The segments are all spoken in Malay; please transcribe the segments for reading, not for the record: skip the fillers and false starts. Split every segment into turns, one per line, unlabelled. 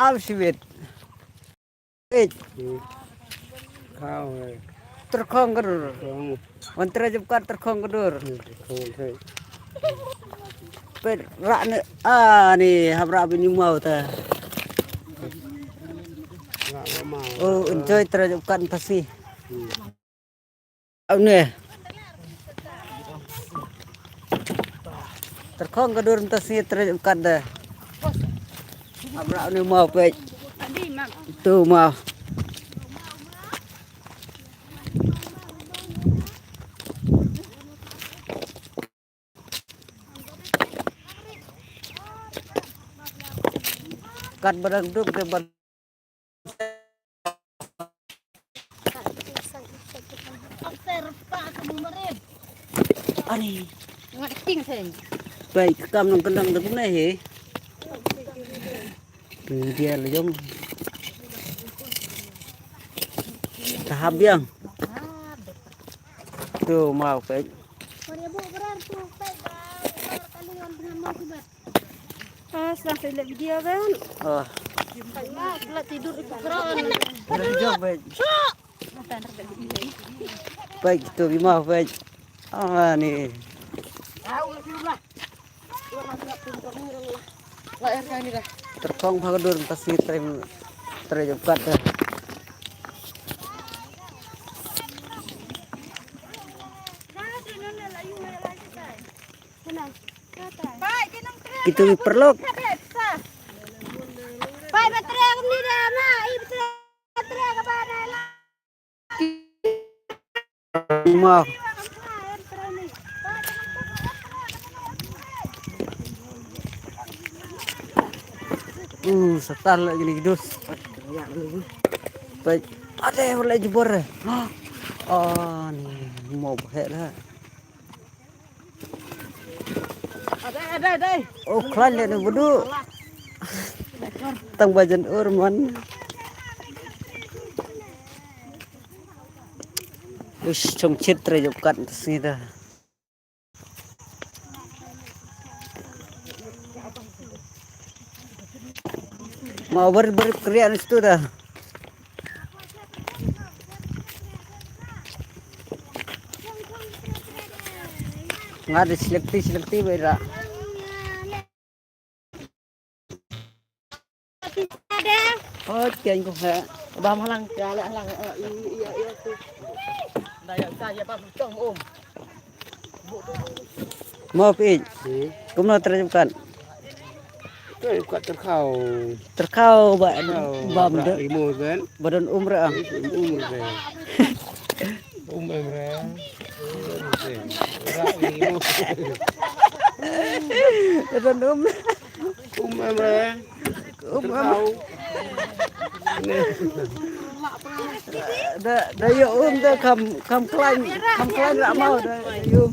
Maaf sih, Bet.
Khao rồi.
Terkong kedur.
Không.
Menteri jebkat terkong kedur.
Không thấy.
Bet rak nih habra bini mau ta.
Lạ nó màu.
Oh, enjoy terjebkat pasti. Nih. Terkong kedur pasti terjebkat dah. Habra ni mau bet. Tu mau. Kat barang duk de bar ani
Ngat ting sen.
baik kam nang kendang de punai he dia lejong tahap yang tu mau baik
Sampai lihat video kan.
oh
Lah tidur di keran.
lejong baik tu bima baik ni terkong bagadur pasti terjebkat dah. Kita perlu
Pai baterai ni dah nak. Baterai ke mana lah?
mau setal lagi nih dus baik ada boleh jebor oh nih mau bahek lah
Ada.
oh klan ya nih bodoh tang bajan urman wis trong citra jebkat sini dah mau berkerian itu dah nggak ada selekti beda oh kian kok nggak
Bah malang halang iya tu. Dayak saya apa tong
mau pin kamu terjebkan
Tôi quạt chân khao.
terkau bam
Đã đi mua cái.
badan umrah
Về. Em ra. Ra đi mua.
badan
Em ra. Khao.
dah yuk dah kam klan tak mau dah yuk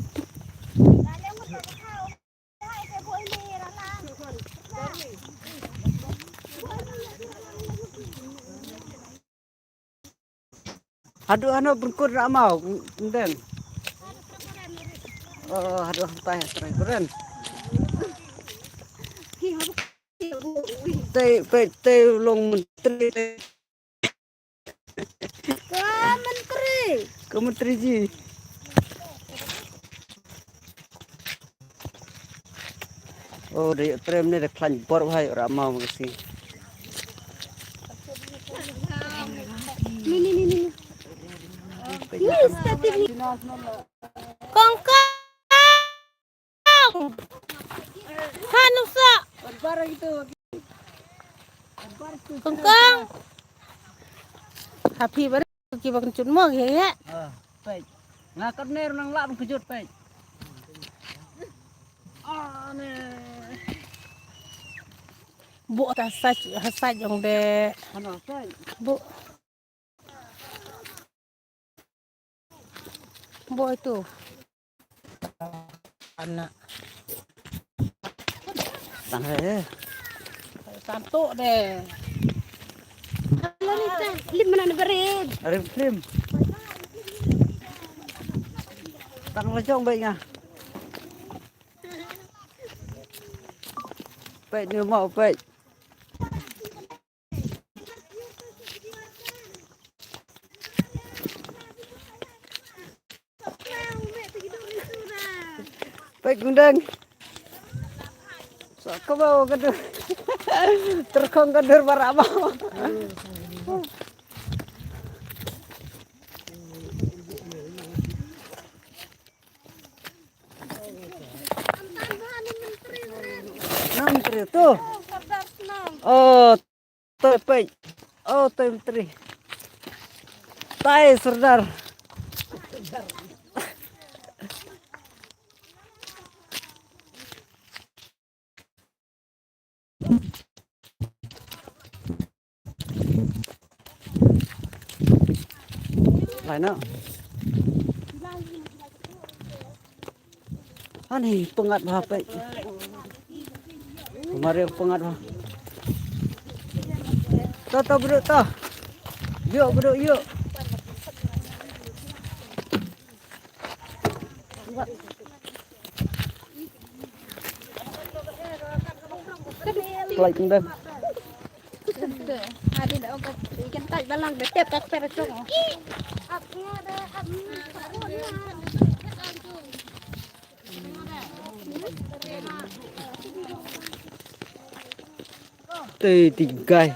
aduh anu berkur tak mau enten oh aduh tay keren teh long menteri ke menteri ji oh dia trem ni dah klan bor hai ora mau mesti
Ni. Kongkong. Hanusa.
barang itu
Kongkong. Happy birthday ki bakun chun mo ge ya.
baik ngakak ner nang lak kejut baik ne
Bu ta saj jong de.
anu baik
Bu itu. Anak
tanah
santuk deh. Halo Nita, lim mana berid?
ada film tang lejong baiknya baik ni mau baik Baik gundang. So ke bawah kedur. Terkong kedur para bawah. Menteri tuh. Oh, tepek. Oh, menteri. Tai Serdar. Lại nữa. Ani pengat HP. Kemarin pengat. Toh bro toh. Yuk bro yuk. Lại cũng đây.
Adi dah obat ikan tak balang dah tiap tak percong.
Tê tình gai.